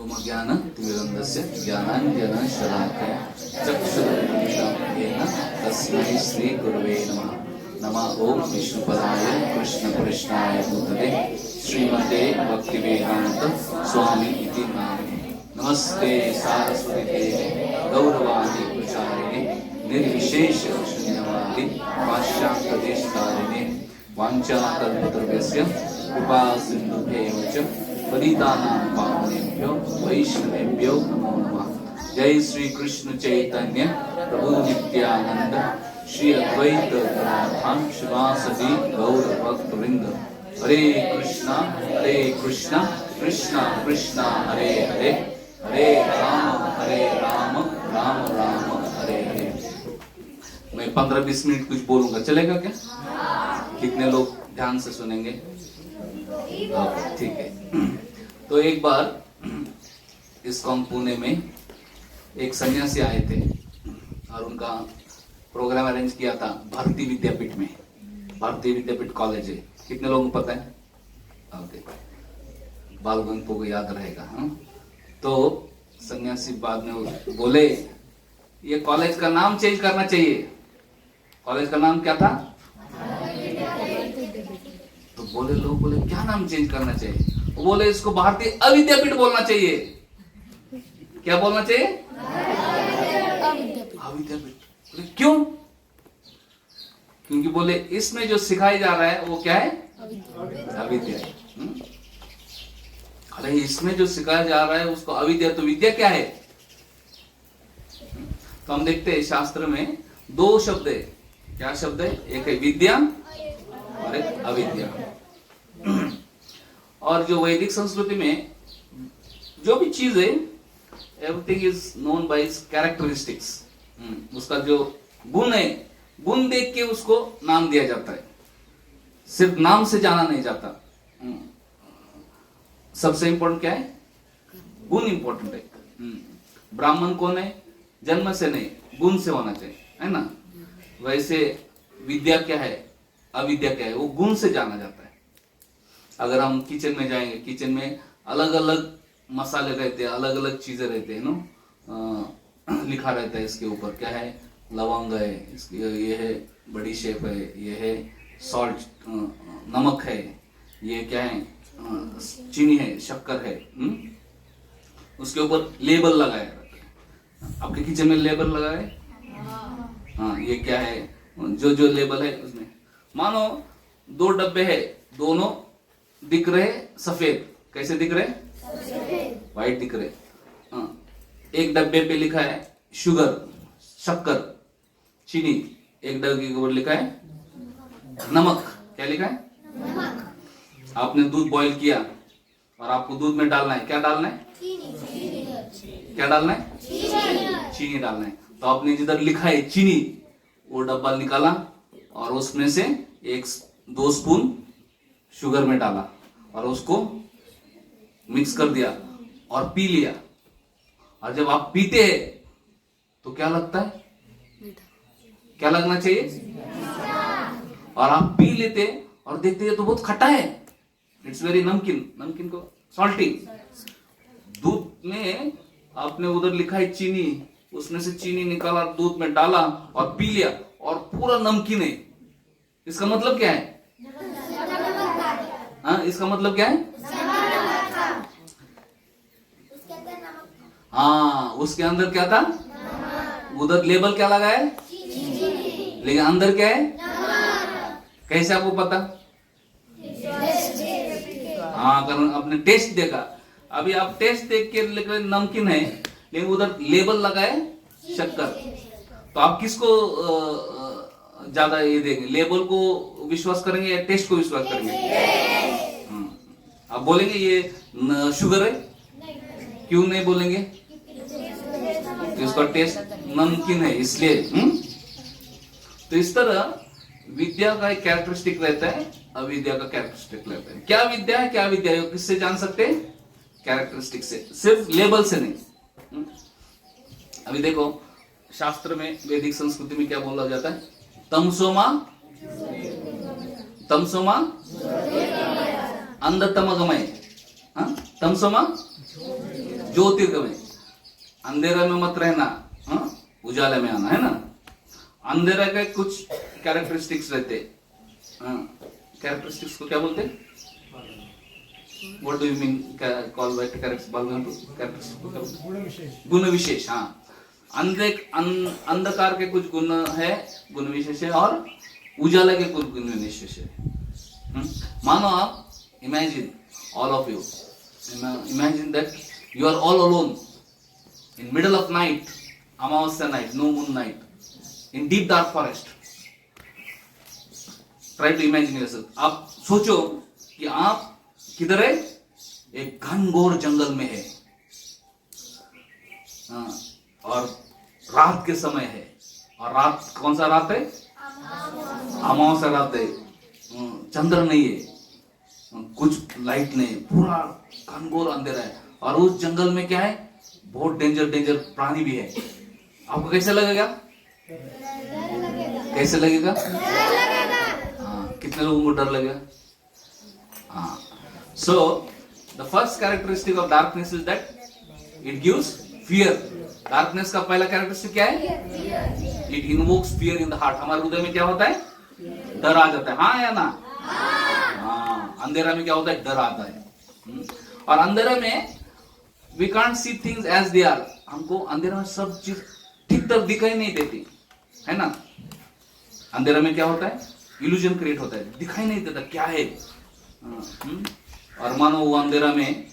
ज्ञानतिमिरन्दस्य ज्ञानाञ्जनशलाकया चक्षुरुन्मिलितं येन तस्मै श्रीगुरवे नमः। नमः ओं विष्णुपदाय कृष्णकृष्णाय भूतले श्रीमते भक्तिवेदान्त स्वामी इति नामिने। नमस्ते सारस्वती देवे गौरवाणी प्रचारिणे निर्विशेष शून्यवादी पाश्चात्यदेशकारिणे वाञ्छाकल्पतरुभ्यस्य कृपा सिन्धुभ्यैव च पतितानां पावनेभ्यो वैष्णवेभ्यो नमो नमः। जय श्री कृष्ण चैतन्य प्रभु नित्यानंद श्री अद्वैत गदाधर शिवासदि गौर भक्त वृंद। हरे कृष्णा कृष्णा कृष्णा हरे हरे, हरे राम राम राम हरे हरे। मैं 15-20 मिनट कुछ बोलूंगा, चलेगा क्या? कितने लोग ध्यान से सुनेंगे? ठीक है। तो एक बार इस्कॉन पुणे में एक सन्यासी आए थे और उनका प्रोग्राम अरेंज किया था भारतीय विद्यापीठ में। भारतीय विद्यापीठ कॉलेज है, कितने लोगों को पता है? ओके, बालगंगों को याद रहेगा। तो सन्यासी बाद में बोले ये कॉलेज का नाम चेंज करना चाहिए। कॉलेज का नाम क्या था? तो बोले लोग बोले क्या नाम चेंज करना चाहिए? वो बोले इसको भारतीय अविद्यापीठ बोलना चाहिए। क्या बोलना चाहिए? अविद्यापीठ। बोले क्यों? क्योंकि बोले इसमें जो सिखाया जा रहा है वो क्या है? अविद्या। अरे इसमें जो सिखाया जा रहा है उसको अविद्या, तो विद्या क्या है? तो हम देखते हैं शास्त्र में दो शब्द है। क्या शब्द है? एक है विद्या और एक अविद्या। और जो वैदिक संस्कृति में जो भी चीज है everything is known by it's characteristics. उसका जो गुण है, गुण देख के उसको नाम दिया जाता है, सिर्फ नाम से जाना नहीं जाता। सबसे इंपॉर्टेंट क्या है? गुण इंपॉर्टेंट है। ब्राह्मण कौन है? जन्म से नहीं, गुण से होना चाहिए, है ना? वैसे विद्या क्या है, अविद्या क्या है, वो गुण से जाना जाता है। अगर हम किचन में जाएंगे, किचन में अलग अलग मसाले रहते हैं, अलग अलग चीजें रहते हैं ना, लिखा रहता है इसके ऊपर क्या है, लवंग है, ये है बड़ी शेप है, ये है सॉल्ट नमक है, ये क्या है चीनी है, शक्कर है। उसके ऊपर लेबल लगाया रहता है। आपके किचन में लेबल लगा है? हाँ, ये क्या है, जो लेबल है उसमें मानो 2 डब्बे है, दोनों दिख रहे सफेद। कैसे दिख रहे? व्हाइट दिख रहे। एक डब्बे पे लिखा है शुगर, शक्कर, चीनी। एक डब्बे के ऊपर लिखा है नमक। क्या लिखा है? नमक। आपने दूध बॉईल किया और आपको दूध में डालना है, क्या डालना है? क्या डालना है? चीनी डालना है। तो आपने जिधर लिखा है चीनी, वो डब्बा निकाला और उसमें से 1-2 स्पून शुगर में डाला और उसको मिक्स कर दिया और पी लिया। और जब आप पीते हैं तो क्या लगता है? क्या लगना चाहिए? और आप पी लेते और देखते हैं तो बहुत खट्टा है, इट्स वेरी नमकीन। नमकीन को सॉल्टी। दूध में आपने उधर लिखा है चीनी, उसमें से चीनी निकाला, दूध में डाला और पी लिया और पूरा नमकीन है। इसका मतलब क्या है? हाँ, इसका मतलब क्या है? हाँ, उसके अंदर क्या था? उधर लेबल क्या लगा है, लेकिन अंदर क्या है? कैसे आपको पता? हाँ, कारण आपने टेस्ट देखा। अभी आप टेस्ट देख के लिखा नमकीन है, लेकिन उधर लेबल लगा है शक्कर। तो आप किसको ज्यादा ये देंगे? लेबल को विश्वास करेंगे या टेस्ट को विश्वास करेंगे? आप बोलेंगे ये शुगर है, क्यों नहीं बोलेंगे? उसका टेस्ट नमकीन है इसलिए। तो इस तरह विद्या का एक कैरेक्टरिस्टिक रहता है, अविद्या का कैरेक्टरिस्टिक रहता है। क्या विद्या है, क्या विद्या है, किससे जान सकते हैं? कैरेक्टरिस्टिक से, सिर्फ लेबल से नहीं। अभी देखो शास्त्र में, वैदिक संस्कृति में क्या बोला जाता है? तमसोमा अंधतमगमय। तमसोमा ज्योतिर्गमय, अंधेरा में मत रहना, उजाले में आना, है ना। अंधेरा के कुछ कैरेक्टरिस्टिक्स रहते, कैरेक्टरिस्टिक्स को क्या बोलते हैं? What do you mean call by characteristics? गुण विशेष। हाँ, अंधकार के कुछ गुण है, गुण विशेष है, और उजाला के कुछ गुण विशेष है। मानो आप imagine, all of you imagine that you are all alone in middle of night, Amavasya night, no moon night, in deep dark forest. Try to imagine yourself. आप सोचो कि आप किधर है? एक घनघोर जंगल में है, और रात के समय है, और रात कौन सा रात है? अमावस्या रात है, चंद्र नहीं है, कुछ लाइट नहीं, पूरा घनघोर अंधेरा है, और उस जंगल में क्या है? बहुत डेंजर प्राणी भी है। आपको कैसे लगेगा? कैसे लगेगा? कितने लोगों को डर लगेगा? So the first characteristic of darkness is that it gives fear. Darkness का पहला कैरेक्टरिस्टिक क्या है? It invokes fear in the heart. हमारे हृदय में क्या होता है? डर आ जाता है। हाँ या ना? हाँ। अंधेरा में क्या होता है? डर आता है। और अंधेरा में we can't see things as they are. हमको अंधेरा में सब चीज ठीक तरह दिखाई नहीं देती, है ना। अंधेरा में क्या होता है? इल्यूजन क्रिएट होता है, दिखाई नहीं देता क्या है। और मानो वो अंधेरा में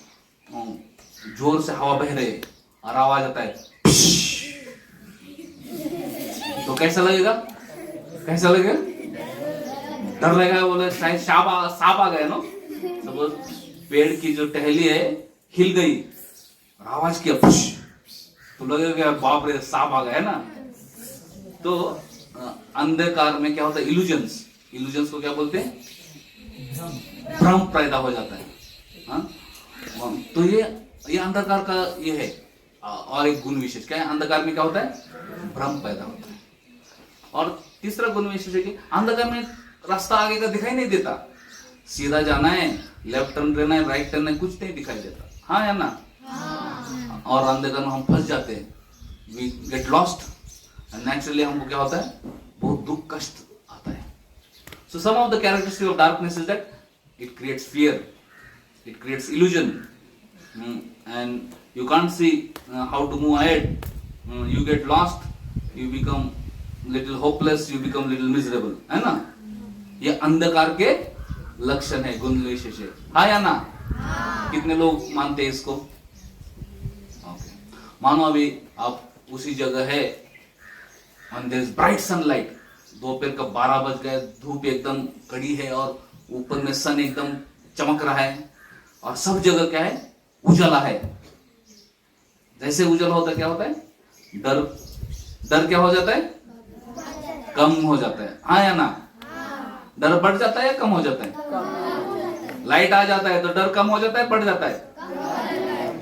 जोर से हवा बह रही और आवाज आता है, तो कैसा लगेगा? कैसा लगेगा? डर लगेगा। बोले शायद सांप आ गया ना। सपोज पेड़ की जो टहली है हिल गई, आवाज किया, तो लगेगा बाप रे सांप आ गया, है ना। तो अंधकार में क्या होता है? इल्यूजन्स को क्या बोलते हैं? भ्रम पैदा हो जाता है। तो ये अंधकार का ये है। और एक गुण विशेष क्या है? अंधकार में क्या होता है? भ्रम पैदा होता है। और तीसरा गुण विशेष है कि अंधकार में रास्ता आगे का दिखाई नहीं देता, सीधा जाना है, लेफ्ट टर्न लेना है, राइट टर्न है, कुछ नहीं दिखाई देता। हाँ या ना? और अंधकार में हम फंस जाते हैं, we get lost, and naturally हमको क्या होता है? बहुत दुख कष्ट आता है। So some of the characteristic of darkness is that it creates fear, it creates illusion, and you can't see how to move ahead. You get lost, you become little hopeless, you become little miserable, है ना। ये अंधकार के लक्षण है, गुण विशेष है। हाँ या ना? कितने लोग मानते हैं इसको? ओके। मानो अभी आप उसी जगह है, and there is bright sunlight, दोपहर का 12 बज गए, धूप एकदम कड़ी है, और ऊपर में सन एकदम चमक रहा है, और सब जगह क्या है? उजाला है। जैसे उजाला होता है क्या होता है? डर क्या हो जाता है? कम हो जाता है। हाँ या ना? डर बढ़ जाता है या कम हो जाता है? लाइट आ जाता है तो डर कम हो जाता है, बढ़ जाता है?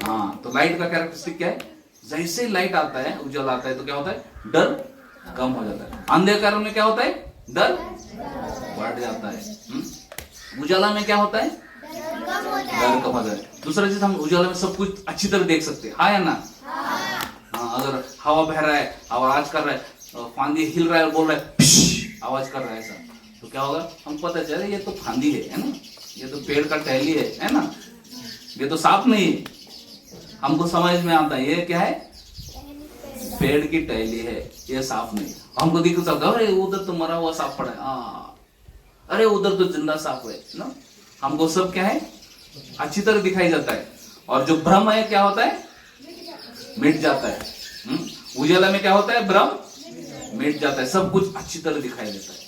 हाँ। तो लाइट का कैरेक्टरिस्टिक क्या है? जैसे लाइट आता है, उजाला आता है, तो क्या होता है? डर कम हो जाता है। अंधकार में क्या होता है? डर बढ़ जाता है। उजाला में क्या होता है? डर कम हो जाता है। दूसरा चीज, हम उजाला में सब कुछ अच्छी तरह देख सकते हैं। हाँ या ना? हाँ। अगर हवा बह रहा है, आवाज कर रहा है, फांदी हिल रहा है, बोल रहा है, आवाज कर रहा है, ऐसा, तो क्या होगा? हम पता चले ये तो फांदी है ना, ये तो पेड़ का टहली है ना, ये तो सांप नहीं है। हमको समझ में आता है ये क्या है? पेड़ की टहली है, ये सांप नहीं। हमको दिख सकता है, अरे उधर तो मरा हुआ सांप पड़ा है, अरे उधर तो जिंदा सांप है ना। हमको सब क्या है? अच्छी तरह दिखाई जाता है। और जो भ्रम है क्या होता है? मिट जाता है। उजाला में क्या होता है? भ्रम मिट जाता है, सब कुछ अच्छी तरह दिखाई देता है।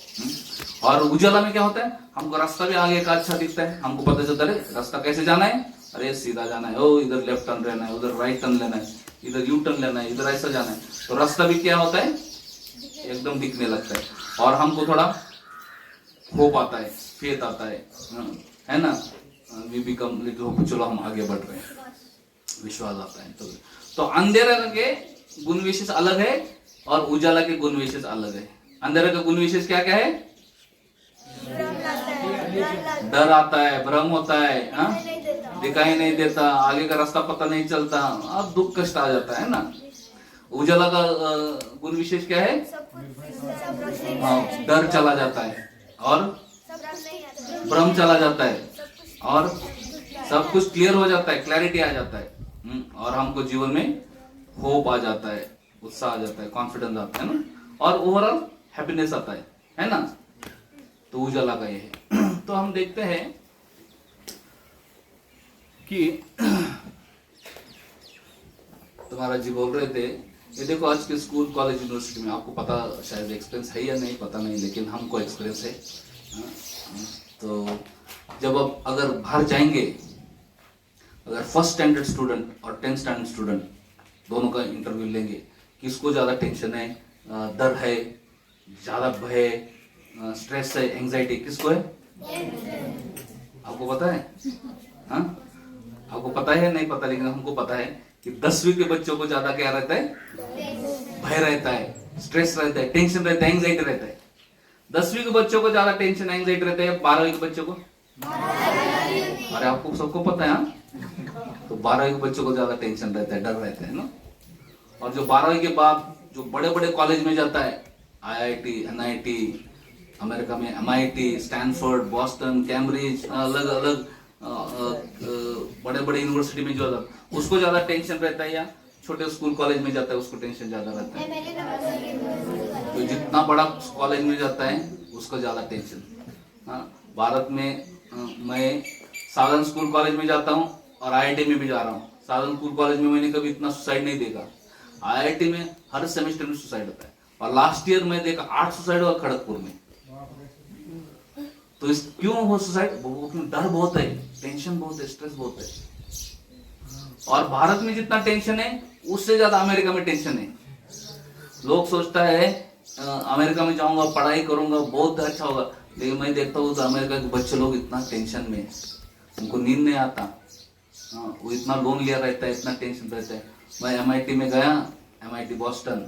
और उजाला में क्या होता है? हमको रास्ता भी आगे का अच्छा दिखता है, हमको पता चलता है रास्ता कैसे जाना है, अरे सीधा जाना है, ओ इधर लेफ्ट टर्न लेना है, उधर राइट टर्न लेना है, इधर यू टर्न लेना है, इधर ऐसा जाना है। तो रास्ता भी क्या होता है? एकदम दिखने लगता है। और हमको थोड़ा होप आता है, फेथ आता है ना, वी बिकम लिटिल होप, चलो हम आगे बढ़ रहे हैं, विश्वास आता है। तो अंधेरा के गुण विशेष अलग है और उजाला के गुण विशेष अलग है। अंधेरा का गुण विशेष क्या क्या है? डर आता है, भ्रम होता है, दिखाई नहीं देता, आगे का रास्ता पता नहीं चलता, अब दुख कष्ट आ जाता है ना। उजाला का गुण विशेष क्या है? डर चला जाता है और भ्रम चला जाता है और सब कुछ क्लियर हो जाता है, क्लैरिटी आ जाता है। और हमको जीवन में होप आ जाता है, उत्साह आ जाता है, कॉन्फिडेंस आता है ना, और ओवरऑल हैप्पीनेस आता है ना। तो उजाला का ये है। तो हम देखते हैं कि तुम्हारा जी बोल रहे थे, ये देखो आज के स्कूल कॉलेज यूनिवर्सिटी में, आपको पता शायद एक्सपीरियंस है या नहीं पता नहीं, लेकिन हमको एक्सपीरियंस है। तो जब आप अगर बाहर जाएंगे, अगर फर्स्ट स्टैंडर्ड स्टूडेंट और 10th स्टैंडर्ड स्टूडेंट दोनों का इंटरव्यू लेंगे, किसको ज्यादा टेंशन है, डर है, ज्यादा भय, स्ट्रेस है, एंजाइटी, किसको है? आपको पता है? हाँ, आपको पता है नहीं पता, लेकिन हमको पता है कि 10वीं के बच्चों को ज्यादा क्या रहता है? भय रहता है, स्ट्रेस रहता है, टेंशन रहता है, एंजाइटी रहता है। 10वीं के बच्चों को ज्यादा टेंशन एंजाइटी रहता है, 12वीं के बच्चों को? अरे आपको सबको पता है। तो 12वीं के बच्चों को ज्यादा टेंशन रहता है, डर रहता है ना। और जो 12वीं के बाद जो बड़े बड़े कॉलेज में जाता है, IIT, NIT, अमेरिका में MIT, स्टैनफोर्ड, बॉस्टन, कैम्ब्रिज, अलग अलग बड़े बड़े यूनिवर्सिटी में जो उसको ज्यादा टेंशन रहता है, या छोटे स्कूल कॉलेज में जाता है उसको टेंशन ज्यादा रहता है? तो जितना बड़ा कॉलेज में जाता है उसको ज्यादा टेंशन। हाँ, भारत में मैं साधन स्कूल कॉलेज में जाता हूँ और IIT में भी जा रहा हूँ। साधन स्कूल कॉलेज में मैंने कभी इतना सुसाइड नहीं देखा। IIT में हर सेमेस्टर में सुसाइड होता है, और लास्ट ईयर में देखा 8 सुसाइड हुआ खड़गपुर में। तो इस क्यों हो सुसाइड? डर बहुत है, टेंशन बहुत है, स्ट्रेस बहुत है। और भारत में जितना टेंशन है उससे ज्यादा अमेरिका में टेंशन है। लोग सोचता है अमेरिका में जाऊंगा, पढ़ाई करूंगा, बहुत अच्छा होगा, लेकिन मैं देखता हूँ तो अमेरिका के बच्चे लोग इतना टेंशन में, उनको नींद नहीं आता। वो इतना लोन लिया रहता है, इतना टेंशन रहता है। मैं MIT में गया, MIT बॉस्टन,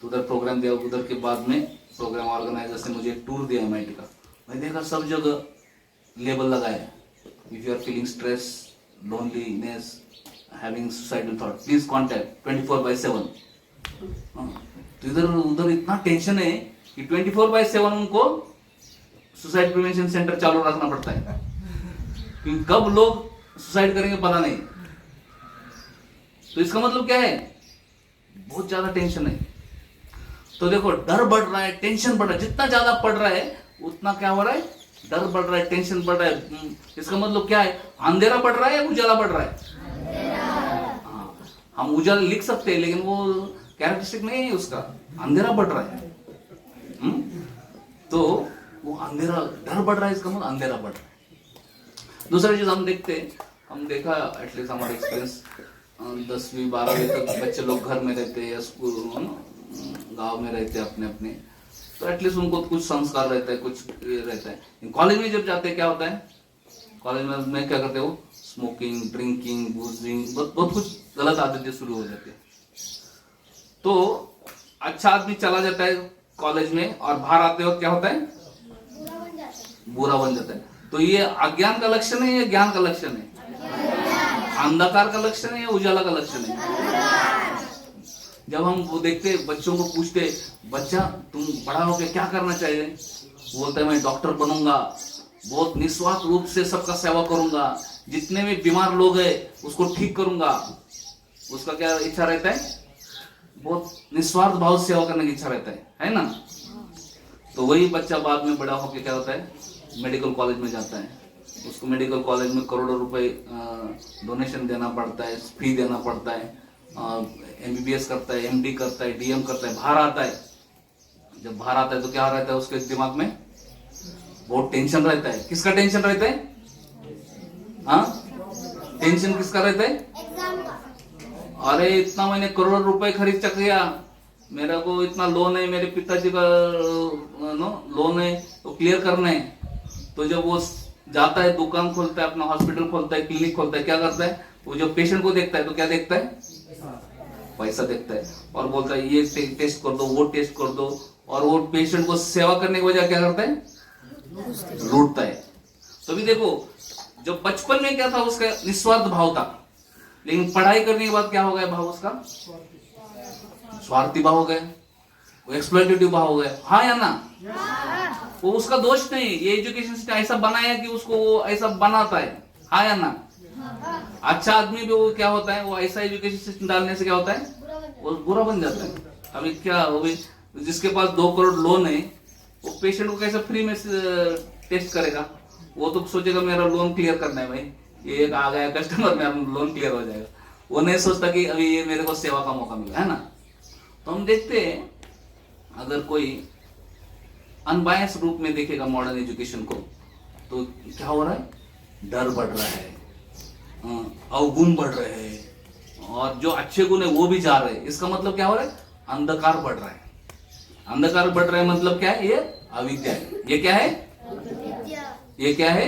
तो उधर प्रोग्राम दिया। उधर के बाद में प्रोग्राम ऑर्गेनाइजर ने मुझे टूर दिया MIT का। मैं देखा सब जगह लेबल लगाया, if you are feeling stress, loneliness, having suicidal thought, please contact 24/7। तो इधर उधर इतना टेंशन है कि 24/7 उनको सुसाइड प्रिवेंशन सेंटर चालू रखना पड़ता है, क्योंकि कब लोग सुसाइड करेंगे पता नहीं। तो इसका मतलब क्या है? बहुत ज्यादा टेंशन है। तो देखो, डर बढ़ रहा है, टेंशन बढ़ रहा है, जितना ज्यादा पढ़ रहा है उतना क्या हो रहा है? डर बढ़ रहा है, टेंशन बढ़ रहा है। इसका मतलब क्या है? अंधेरा बढ़ रहा है या उजाला बढ़ रहा है? हाँ, हम उजाला लिख सकते हैं, लेकिन वो कैरेक्टरिस्टिक नहीं है उसका, अंधेरा बढ़ रहा है। तो वो अंधेरा, डर बढ़ रहा है, इसका मतलब अंधेरा बढ़ रहा है। दूसरा चीज हम देखा एटलीस्ट हमारा एक्सपीरियंस, 10वीं 12वीं तक बच्चे लोग घर में रहते हैं या स्कूल गांव में रहते हैं अपने अपने, तो एटलीस्ट उनको कुछ संस्कार रहता है, कुछ रहता है। कॉलेज में जब जाते हैं क्या होता है? कॉलेज में क्या करते हो? स्मोकिंग, ड्रिंकिंग, बूजिंग, बहुत कुछ गलत आदतें शुरू हो जाती है। तो अच्छा आदमी चला जाता है कॉलेज में, और बाहर आते वक्त क्या होता है? बुरा बन जाता है। तो ये अज्ञान का लक्षण है या ज्ञान का लक्षण है? अंधकार का लक्षण है या उजाला का लक्षण है? जब हम वो देखते, बच्चों को पूछते, बच्चा तुम बड़ा होकर क्या करना चाहिए? बोलते मैं डॉक्टर बनूंगा, बहुत निस्वार्थ रूप से सबका सेवा करूंगा, जितने भी बीमार लोग हैं उसको ठीक करूंगा। उसका क्या इच्छा रहता है? बहुत निस्वार्थ भाव से सेवा करने की इच्छा रहता है ना। तो वही बच्चा बाद में बड़ा होकर क्या होता है? मेडिकल कॉलेज में जाता है। उसको मेडिकल कॉलेज में करोड़ों रुपए डोनेशन देना पड़ता है, फी देना पड़ता है, MBBS करता है, MD करता है, DM करता है, बाहर आता है। जब बाहर आता है तो क्या रहता है उसके दिमाग में? बहुत टेंशन रहता है। किसका टेंशन रहता है? टेंशन किसका रहता है? अरे इतना मैंने करोड़ रुपए खरीद चक गया, मेरा को इतना लोन है, मेरे पिताजी का लोन है, तो क्लियर करना है। तो जब वो जाता है, दुकान खोलता है, अपना हॉस्पिटल खोलता है, क्लिनिक खोलता है, क्या करता है? वो जो पेशेंट को देखता है तो क्या देखता है? पैसा देखता है, और बोलता है ये टेस्ट कर दो, वो टेस्ट कर दो, और वो पेशेंट को सेवा करने की वजह क्या करता है? लूटता है। तो भी देखो, जब बचपन में क्या था, उसका निस्वार्थ भाव था, लेकिन पढ़ाई करने के बाद क्या हो गया भाव उसका? स्वार्थी भाव हो गया, वो एक्सप्लॉइटेटिव भाव हो गया। हाँ या ना? वो उसका दोष नहीं, ये एजुकेशन सिस्टम ऐसा बनाया कि उसको वो ऐसा बनाता है। हाँ या ना? अच्छा आदमी भी वो क्या होता है, वो ऐसा एजुकेशन सिस्टम डालने से क्या होता है, वो बुरा बन जाता है। अभी क्या, वो भी जिसके पास 2 करोड़ लोन है, वो पेशेंट को कैसे फ्री में टेस्ट करेगा? वो तो सोचेगा मेरा लोन क्लियर करना है भाई, ये एक आ गया कस्टमर, मेरा लोन क्लियर हो जाएगा। वो नहीं सोचता कि अभी ये मेरे को सेवा का मौका मिला है ना। तो हम देखते हैं, अगर कोई अनबायस रूप में देखेगा मॉडर्न एजुकेशन को, तो क्या हो रहा है? डर बढ़ रहा है, अवगुण बढ़ रहे हैं, और जो अच्छे गुण है वो भी जा रहे हैं। इसका मतलब क्या हो रहा है? अंधकार बढ़ रहा है। अंधकार बढ़ रहा है मतलब क्या है? ये अविद्या है। ये क्या है? ये क्या है?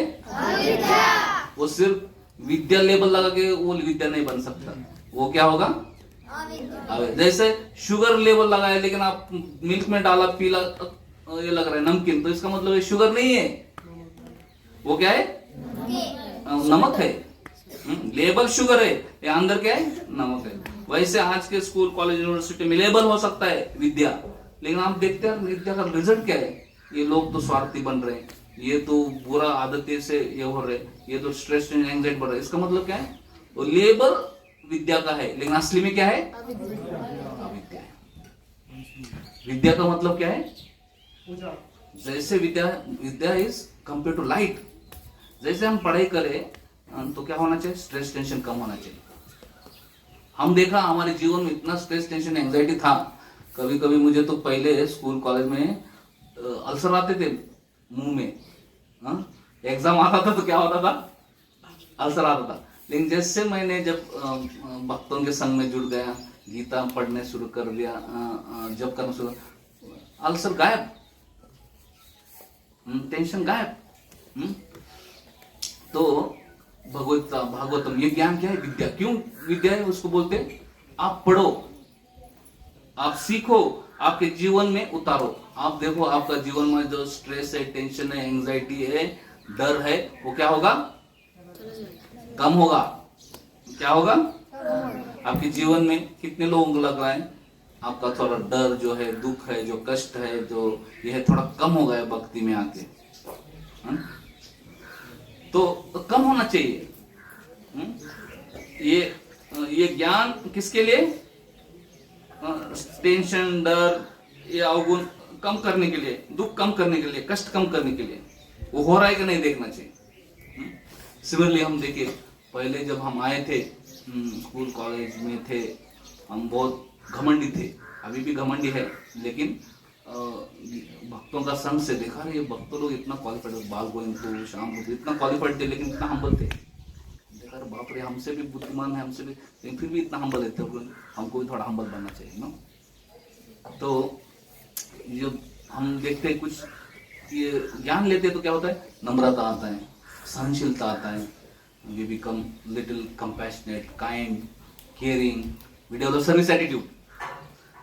वो सिर्फ विद्या लेबल लगा के वो विद्या नहीं बन सकता। वो क्या होगा? जैसे शुगर लेबल लगाया, लेकिन आप मिल्क में डाला, पीला, ये लग रहा है नमकीन, तो इसका मतलब ये शुगर नहीं है, वो क्या है? नमक है। लेबल शुगर है, ये अंदर क्या है? नमक है। वैसे आज के स्कूल, कॉलेज, यूनिवर्सिटी में लेबल हो सकता है विद्या, लेकिन आप देखते हैं विद्या का रिजल्ट क्या है? ये लोग तो स्वार्थी बन रहे हैं, ये तो बुरा आदतें से ये हो रहे, ये तो स्ट्रेस एंड एंजाइटी बढ़ रहा है। इसका मतलब क्या है? वो लेबल विद्या का है, लेकिन असली में क्या है? अविद्या है। विद्या का मतलब क्या है? जैसे विद्या इज कंपेयर टू लाइट। जैसे हम पढ़ाई करें तो क्या होना चाहिए? स्ट्रेस टेंशन कम होना चाहिए। हम देखा हमारे जीवन में इतना स्ट्रेस टेंशन एंजाइटी था, कभी कभी मुझे तो पहले स्कूल कॉलेज में अल्सर आते थे मुंह में। एग्जाम आता था तो क्या होता था? अल्सर आता था। लेकिन जैसे मैंने जब भक्तों के संग में जुड़ गया, गीता पढ़ने शुरू कर दिया, जब करना शुरू, अल्सर गायब, टेंशन गायब। तो भागवतम, ये ज्ञान क्या है? विद्या। क्यों विद्या है? उसको बोलते हैं आप पढ़ो, आप सीखो, आपके जीवन में उतारो। आप देखो आपका जीवन में जो स्ट्रेस है, टेंशन है, एंजाइटी है, डर है, वो क्या होगा? कम होगा। क्या होगा? आपके जीवन में कितने लोगों को लग रहा है आपका थोड़ा डर जो है, दुख है, जो कष्ट है, जो ये है, थोड़ा कम हो गया भक्ति में आके? तो कम होना चाहिए। ये ज्ञान किसके लिए? टेंशन, डर, ये अवगुण कम करने के लिए, दुख कम करने के लिए, कष्ट कम करने के लिए। वो हो रहा है कि नहीं देखना चाहिए। सिमिलरली हम देखिए, पहले जब हम आए थे, स्कूल कॉलेज में थे, हम बहुत घमंडी थे, अभी भी घमंडी है, लेकिन भक्तों का संग से देखा ये भक्तों लोग इतना क्वालिफाइड, बाल गोविंद, श्याम को इतना क्वालिफाइड थे, लेकिन इतना हम्बल थे। देखा बाप रे, हमसे भी बुद्धिमान है, हमसे भी, लेकिन फिर भी इतना हम्बल रहते हैं। हमको भी थोड़ा हम्बल बनना चाहिए ना। तो जो हम देखते हैं कुछ ये ज्ञान लेते हैं तो क्या होता है? नम्रता आता है, सहनशीलता आता है, we become little compassionate, kind, caring, we develop service attitude.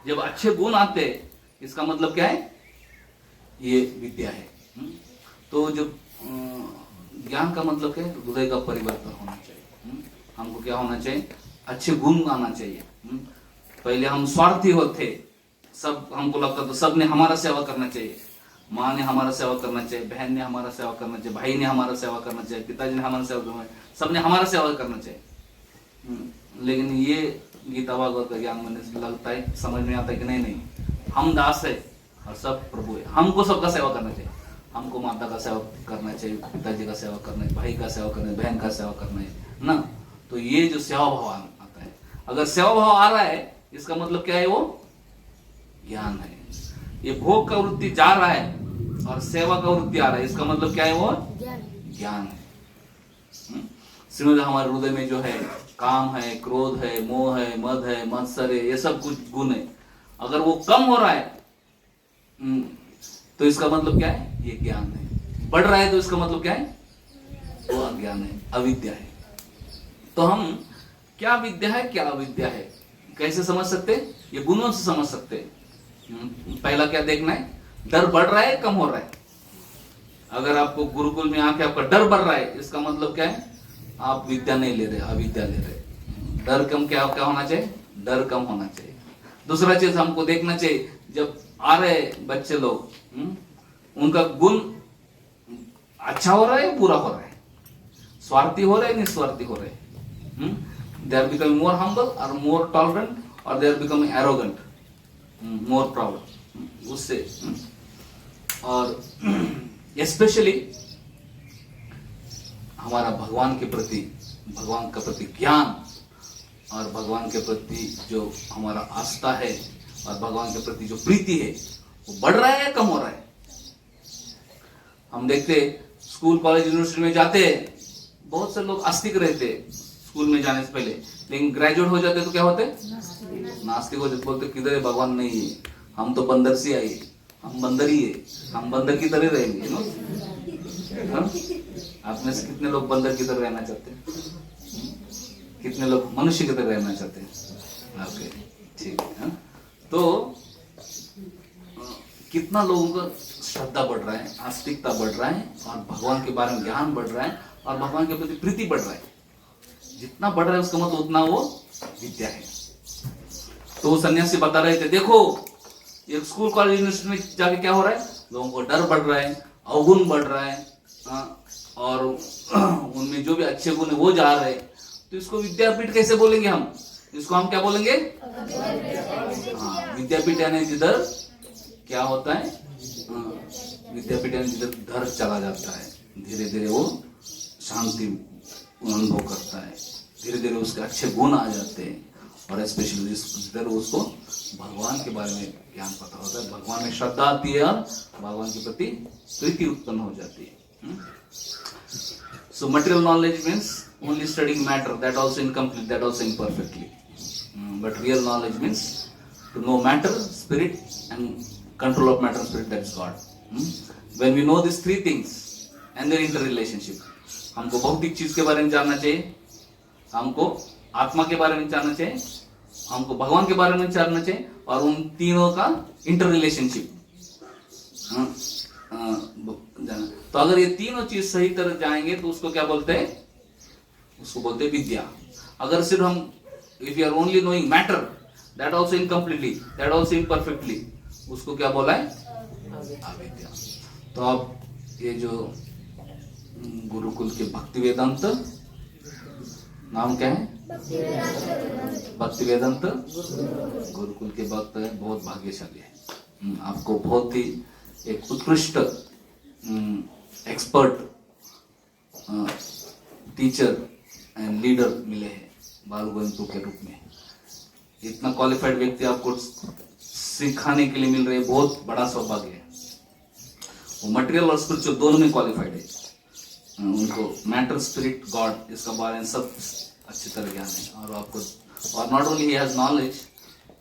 जब अच्छे गुण आते हैं, इसका मतलब क्या है? ये विद्या है। तो जब ज्ञान का मतलब क्या है? हृदय का परिवर्तन होना चाहिए। हमको क्या होना चाहिए? अच्छे गुण आना चाहिए। पहले हम स्वार्थी होते, सब हमको लगता था सब ने हमारा सेवा करना चाहिए, माँ ने हमारा सेवा करना चाहिए, बहन ने हमारा सेवा करना चाहिए, भाई ने हमारा सेवा करना चाहिए, पिताजी ने हमारा सेवा करना चाहिए, सबने हमारा सेवा करना चाहिए। लेकिन ये गीता भागवत का ज्ञान मैंने लगता है समझ में आता है कि नहीं, हम दास है और सब प्रभु है। हमको सबका सेवा करना चाहिए। हमको माता का सेवा करना चाहिए, पिताजी का सेवा करना है, भाई का सेवा करना है, बहन का सेवा करना है ना। तो ये जो सेवा भाव आता है, अगर सेवा भाव आ रहा है, इसका मतलब क्या है? वो ज्ञान है। ये भोग का वृत्ति जा रहा है और सेवा का वृत्ति आ रहा है, इसका मतलब क्या है? वो ज्ञान है। सिमिलर हमारे हृदय में जो है काम है, क्रोध है, मोह है, मद है, मत्सर है, ये सब कुछ गुण है, अगर वो कम हो रहा है तो इसका मतलब क्या है? ये ज्ञान है। बढ़ रहा है तो इसका मतलब क्या है? वो अज्ञान है, अविद्या है। तो हम क्या विद्या है, क्या अविद्या है, कैसे समझ सकते? ये गुणों से समझ सकते। पहला क्या देखना है? डर बढ़ रहा है, कम हो रहा है? अगर आपको गुरुकुल में आके आपका डर बढ़ रहा है, इसका मतलब क्या है? आप विद्या नहीं ले रहे, अविद्या ले रहे। डर कम क्या क्या होना चाहिए? डर कम होना चाहिए। दूसरा चीज हमको देखना चाहिए, जब आ रहे बच्चे लोग, उनका गुण अच्छा हो रहा है या बुरा हो रहा है? स्वार्थी हो रहे हैं, निस्वार्थी हो रहे हैं? They are becoming more humble और मोर टॉलरेंट, और they are becoming arrogant, more proud उससे। और स्पेशली हमारा भगवान के प्रति ज्ञान और भगवान के प्रति जो हमारा आस्था है और भगवान के प्रति जो प्रीति है, वो बढ़ रहा है या कम हो रहा है? हम देखते स्कूल कॉलेज यूनिवर्सिटी में जाते, बहुत से लोग आस्तिक रहते स्कूल में जाने से पहले, लेकिन ग्रेजुएट हो जाते तो क्या होते? नास्तिक हो जाते। बोलते किधर है भगवान? नहीं है, हम तो बंदर से आए, हम बंदर ही है, हम बंदर की तरह रहेंगे ना। आप में से कितने लोग बंदर की तरह रहना चाहते हैं? कितने लोग मनुष्य की तरह रहना चाहते हैं? ओके, ठीक है। तो कितना लोगों का श्रद्धा बढ़ रहा है, आस्तिकता बढ़ रहा है, और भगवान के बारे में ज्ञान बढ़ रहा है, और भगवान के प्रति प्रीति बढ़ रहा है। जितना बढ़ रहा है उसका मतलब उतना वो विद्या है। तो सन्यासी बता रहे थे, देखो ये स्कूल कॉलेज यूनिवर्सिटी में जाके क्या हो रहा है? लोगों को डर बढ़ रहा है, अवगुण बढ़ रहा है, और उनमें जो भी अच्छे गुण है वो जा रहे हैं। तो इसको विद्यापीठ कैसे बोलेंगे हम? इसको हम क्या बोलेंगे? विद्यापीठ यानी जिधर क्या होता है? विद्यापीठ यानी जिधर धर चला जाता है, धीरे धीरे वो शांति अनुभव करता है, धीरे धीरे उसके अच्छे गुण आ जाते हैं, और स्पेशली जिधर उसको भगवान के बारे में ज्ञान पता होता है, भगवान में श्रद्धा आती है, और भगवान के प्रति प्रीति उत्पन्न हो जाती है। So material knowledge means only studying matter, that also incomplete, that also imperfectly. But real knowledge means to know matter, spirit, and control of matter and spirit, that is God. When we know these three things and their interrelationship, हमको भौतिक चीज के बारे में जानना चाहिए, हमको आत्मा के बारे में जानना चाहिए, हमको भगवान के बारे में जानना चाहिए, और उन तीनों का इंटररिलेशनशिप जाना। तो अगर ये तीनों चीज सही तरह जाएंगे तो उसको क्या बोलते हैं? उसको बोलते हैं विद्या। अगर सिर्फ हम if you are only knowing matter, that also incompletely, that also imperfectly, उसको क्या बोला है? अविद्या। तो अब ये जो गुरुकुल के भक्ति वेदांत, नाम क्या है? भक्ति वेदांत गुरुकुल के भक्त है, बहुत भाग्यशाली है। आपको बहुत ही एक उत्कृष्ट एक्सपर्ट टीचर एंड लीडर मिले हैं बाल गोविंदपुर के रूप में। इतना क्वालिफाइड व्यक्ति आपको सिखाने के लिए मिल रहे हैं, बहुत बड़ा सौभाग्य है। वो मटेरियल और स्पिरिचुअल दोनों में क्वालिफाइड है। उनको मैटर, स्पिरिट, गॉड, इसका बारे में सब अच्छी तरह ज्ञान है, और आपको, और not only he has knowledge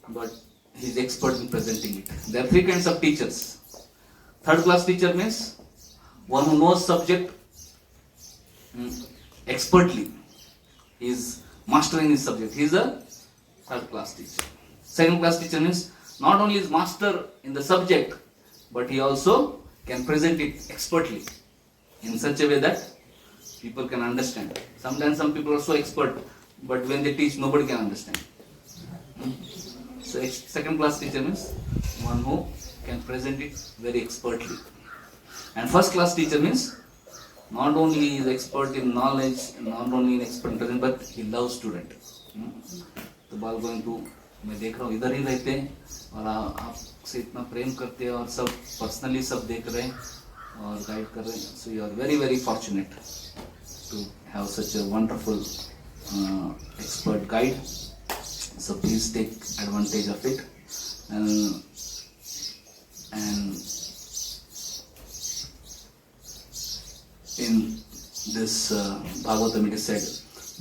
but he is expert in presenting it. There are three kinds of teachers. Third class teacher means one who knows subject expertly, he is mastering his subject, he is a third class teacher. Second class teacher means not only is master in the subject, but he also can present it expertly in such a way that people can understand. Sometimes some people are so expert, but when they teach nobody can understand. So second class teacher means one who can present it very expertly. And first class teacher means not only he is expert in knowledge, not only in expert in present, but he loves student. तो बाल Govind to मैं देख रहा हूँ इधर ही रहते हैं, और आपसे इतना प्रेम करते हैं, और सब पर्सनली सब देख रहे हैं और गाइड कर रहे हैं। So you are very very fortunate to have such a wonderful expert guide. So please take advantage of it. and in this Bhagavatam it is said,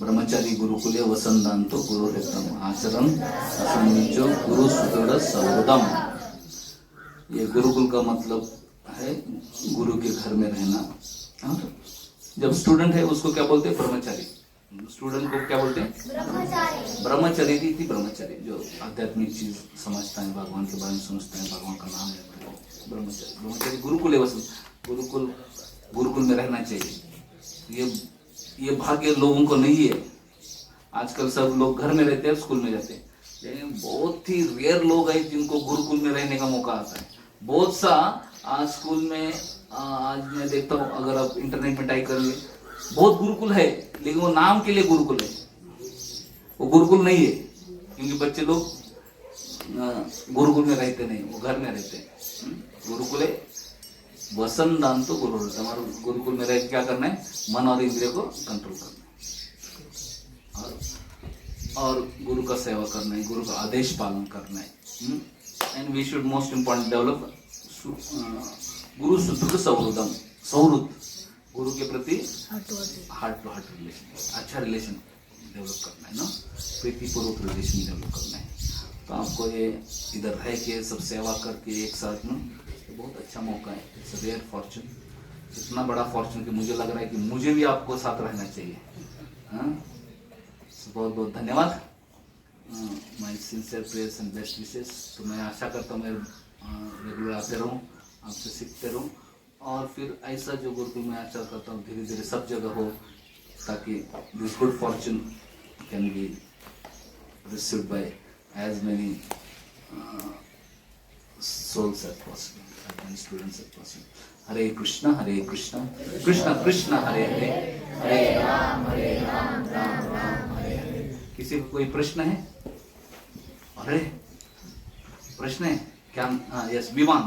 ब्रह्मचारी गुरुकुले वसंतांतो गुरु हितम आचरण असन्निचो गुरु सुदृढ़ सौहृदम। ये गुरुकुल का मतलब है गुरु के घर में रहना। और जब स्टूडेंट है उसको क्या बोलते हैं? ब्रह्मचारी। स्टूडेंट को क्या बोलते हैं? ब्रह्मचारी। थी ब्रह्मचारी जो आध्यात्मिक चीज समझता है, भगवान के बारे में समझता है, भगवान का नाम लेता है, ब्रह्मचारी। ब्रह्मचारी गुरुकुले वसंत, गुरुकुल गुरुकुल में रहना चाहिए। ये भाग्य लोगों को नहीं है। आजकल सब लोग घर में रहते हैं, स्कूल में जाते हैं, लेकिन बहुत ही रेयर लोग हैं जिनको गुरुकुल में रहने का मौका आता है। बहुत सा आज स्कूल में आज मैं देखता हूँ, अगर आप इंटरनेट में टाइप करेंगे, बहुत गुरुकुल है, लेकिन वो नाम के लिए गुरुकुल है, वो गुरुकुल नहीं है। क्योंकि बच्चे लोग गुरुकुल में रहते नहीं, वो घर में रहते हैं। गुरुकुल है वसन दान तो गुरु रहता है। हमारे गुरुकुल में रह के क्या करना है? मन और इंद्रिय को कंट्रोल करना है और गुरु का सेवा करना है, गुरु का आदेश पालन करना है। And we should most important develop guru शुद्ध सौहृदम, सौहृद, गुरु के प्रति हार्ट टू हार्ट रिलेशन, अच्छा रिलेशन डेवलप करना है ना, प्रीतिपूर्वक रिलेशन डेवलप करना है। तो आपको ये इधर रह के सब सेवा करके एक साथ में, तो बहुत अच्छा मौका है। इट्स रेयर फॉर्चून, इतना बड़ा फॉर्चून कि मुझे लग रहा है कि मुझे भी आपको साथ रहना चाहिए। बहुत बहुत धन्यवाद। My sincere prayers and best wishes. तो मैं आशा करता हूँ मैं रेगुलर आते रहूँ, आपसे सीखते रहूँ, और फिर ऐसा जो गुरुकुल में आशा करता हूँ धीरे धीरे सब जगह हो, ताकि this good Fortune can be received by as many souls as possible, as many students as possible. Hare Krishna, Krishna Krishna, Hare Hare, Hare Ram, Ram Ram, Hare Hare. किसी को कोई प्रश्न है? अरे प्रश्न है क्या? यस विवान,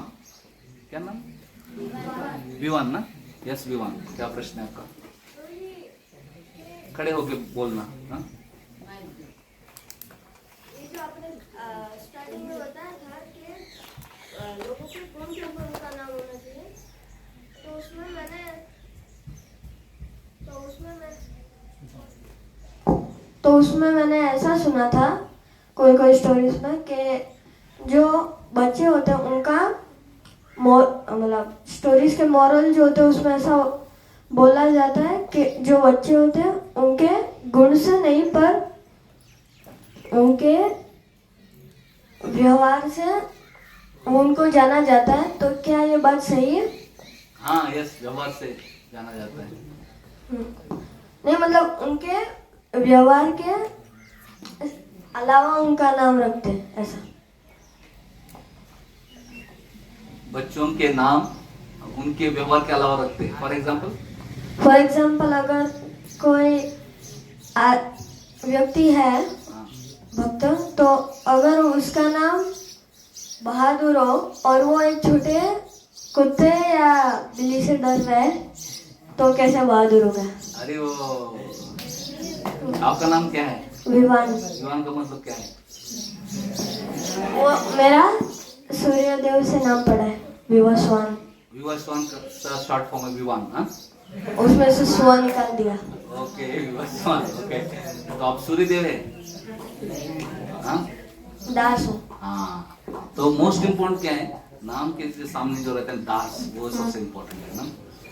क्या नाम? विवान ना? यस विवान, क्या प्रश्न है आपका? खड़े होके बोलना। हाँ, स्टार्टिंग में बताया था कि लोगों के कौन के ऊपर उनका नाम होना चाहिए, तो उसमें मैंने ऐसा सुना था कोई स्टोरीज में कि जो बच्चे होते हैं उनका मतलब स्टोरीज के मॉरल जो होते हैं उसमें ऐसा बोला जाता है कि जो बच्चे होते हैं उनके गुण से नहीं पर उनके व्यवहार से उनको जाना जाता है। तो क्या ये बात सही है? हाँ यस, व्यवहार से जाना जाता है। नहीं मतलब उनके व्यवहार के अलावा उनका नाम रखते हैं, ऐसा। बच्चों के नाम उनके व्यवहार के अलावा रखते हैं। फॉर एग्जाम्पल अगर कोई व्यक्ति है भक्त, तो अगर उसका नाम बहादुर हो और वो एक छोटे कुत्ते या बिल्ली से डर रहा है, तो कैसे बहादुर होगा? अरे वो आपका नाम क्या है? विवान। विवान का मतलब क्या है? वो मेरा सूर्यदेव से नाम पड़ा है, विवास्वान। विवास्वान का शॉर्ट फॉर्म है विवान। हाँ, उसमें से स्व निकाल दिया। ओके विवास्वान। ओके, तो आप सूर्यदेव है? हाँ, दास हूँ। हाँ, तो मोस्ट इम्पोर्टेंट क्या है? नाम के सामने जो रहता है दास, वो सबसे इम्पोर्टेंट है ना।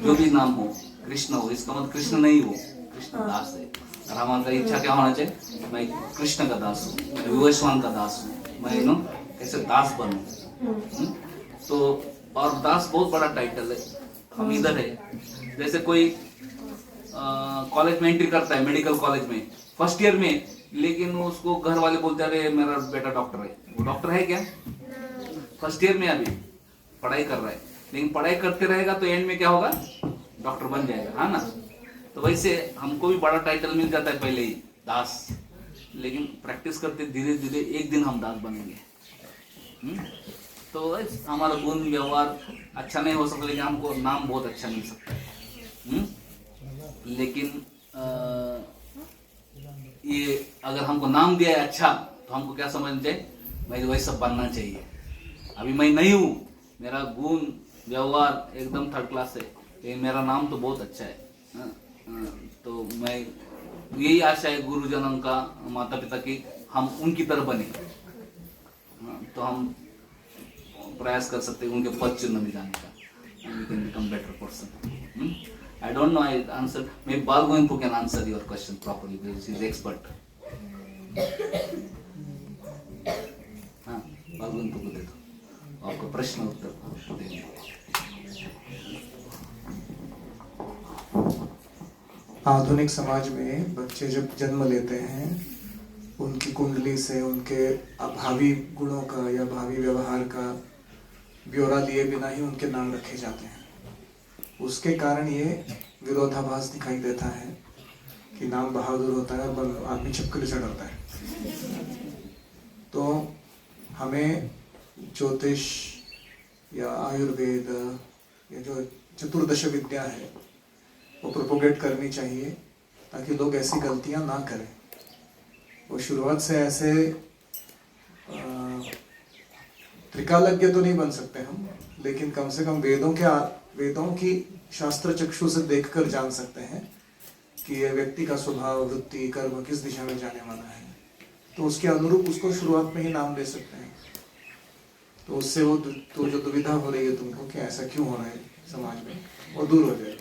जो भी नाम हो, कृष्ण हो, इसका मतलब कृष्ण नहीं हो, कृष्ण दास है। और हमारा इच्छा क्या होना चाहिए? मैं कृष्ण का दास हूँ, मैं विवस्वान का दास हूँ, मैं नो कैसे दास बनूं। तो और दास बहुत बड़ा टाइटल है। हम इधर है, जैसे कोई कॉलेज में एंट्री करता है, मेडिकल कॉलेज में फर्स्ट ईयर में, लेकिन उसको घर वाले बोलते हैं अरे मेरा बेटा डॉक्टर है। वो डॉक्टर है क्या? फर्स्ट ईयर में अभी पढ़ाई कर रहा है, लेकिन पढ़ाई करते रहेगा तो एंड में क्या होगा? डॉक्टर बन जाएगा, है ना। तो वैसे हमको भी बड़ा टाइटल मिल जाता है पहले ही, दास, लेकिन प्रैक्टिस करते धीरे धीरे एक दिन हम दास बनेंगे। तो हमारा गुण व्यवहार अच्छा नहीं हो सकता, लेकिन हमको नाम बहुत अच्छा मिल सकता है। लेकिन ये अगर हमको नाम दिया है अच्छा, तो हमको क्या समझना चाहिए? मैं वैसा बनना चाहिए। अभी मैं नहीं हूँ, मेरा गुण व्यवहार एकदम थर्ड क्लास है, लेकिन मेरा नाम तो बहुत अच्छा है। तो मैं यही आशा है गुरुजनों का, माता पिता की, हम उनकी तरह बने। तो हम प्रयास कर सकते हैं उनके पद चिन्ह में जाने का, and we can become better person. I don't know, I answer. Maybe Bal Goenpu can answer your question properly because he is expert. हाँ, बाल गोविंदपु को दे दो, आपका प्रश्न उत्तर देंगे। आधुनिक समाज में बच्चे जब जन्म लेते हैं, उनकी कुंडली से उनके भावी गुणों का या भावी व्यवहार का ब्यौरा लिए बिना ही उनके नाम रखे जाते हैं। उसके कारण ये विरोधाभास दिखाई देता है कि नाम बहादुर होता है और आदमी छिपकली से डरता है। तो हमें ज्योतिष या आयुर्वेद या जो चतुर्दश विद्या है वो प्रोपोगेट करनी चाहिए, ताकि लोग ऐसी गलतियां ना करें। वो शुरुआत से ऐसे त्रिकालज्ञ तो नहीं बन सकते हम, लेकिन कम से कम वेदों की शास्त्र चक्षु से देखकर जान सकते हैं कि ये व्यक्ति का स्वभाव, वृत्ति, कर्म किस दिशा में जाने वाला है। तो उसके अनुरूप उसको शुरुआत में ही नाम दे सकते हैं। तो उससे वो जो दुविधा हो रही है तुमको कि ऐसा क्यों हो रहा है समाज में, वो दूर हो जाएगी।